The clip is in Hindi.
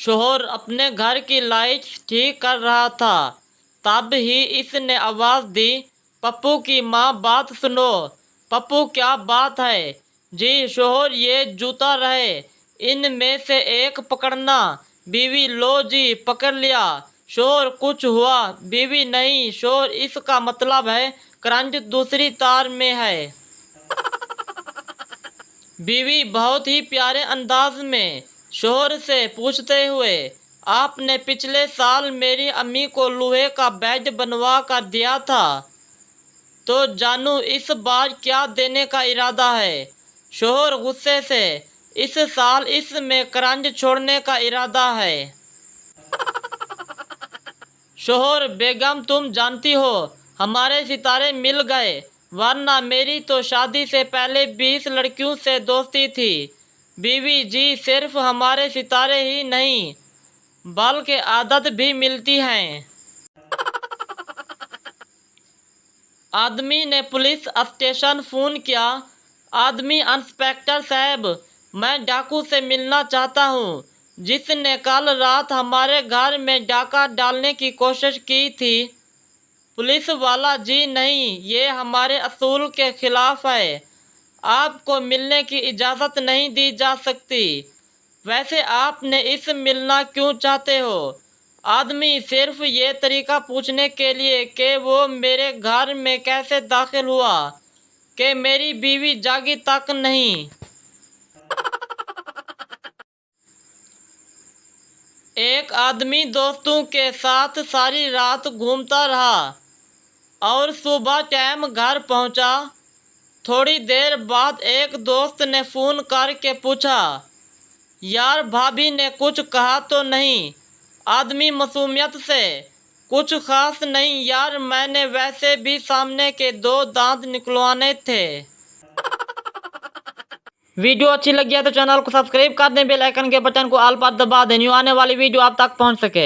शोहर अपने घर की लाइट ठीक कर रहा था, तब ही इसने आवाज़ दी, पप्पू की माँ बात सुनो। पप्पू क्या बात है? जी शोहर, ये जूता रहे, इनमें से एक पकड़ना। बीवी, लो जी पकड़ लिया। शोहर, कुछ हुआ? बीवी, नहीं शोहर, इसका मतलब है करंट दूसरी तार में है। बीवी बहुत ही प्यारे अंदाज में शोहर से पूछते हुए, आपने पिछले साल मेरी अम्मी को लोहे का बेड बनवा कर दिया था, तो जानू इस बार क्या देने का इरादा है? शोहर गुस्से से, इस साल इसमें करंट छोड़ने का इरादा है। शोहर, बेगम तुम जानती हो हमारे सितारे मिल गए, वरना मेरी तो शादी से पहले 20 लड़कियों से दोस्ती थी। बीवी, जी सिर्फ हमारे सितारे ही नहीं बल्कि आदत भी मिलती हैं। आदमी ने पुलिस स्टेशन फ़ोन किया। आदमी, इंस्पेक्टर साहब, मैं डाकू से मिलना चाहता हूँ, जिसने कल रात हमारे घर में डाका डालने की कोशिश की थी। पुलिस वाला, जी नहीं, ये हमारे असूल के खिलाफ है, आपको मिलने की इजाज़त नहीं दी जा सकती। वैसे आपने इस मिलना क्यों चाहते हो? आदमी, सिर्फ ये तरीका पूछने के लिए कि वो मेरे घर में कैसे दाखिल हुआ, कि मेरी बीवी जागी तक नहीं। एक आदमी दोस्तों के साथ सारी रात घूमता रहा और सुबह टाइम घर पहुंचा। थोड़ी देर बाद एक दोस्त ने फ़ोन करके पूछा, यार भाभी ने कुछ कहा तो नहीं? आदमी मासूमियत से, कुछ खास नहीं यार, मैंने वैसे भी सामने के 2 दांत निकलवाने थे। वीडियो अच्छी लगी है तो चैनल को सब्सक्राइब कर दें, बेल आइकन के बटन को ऑल पर दबा दें, न्यू आने वाली वीडियो आप तक पहुंच सके।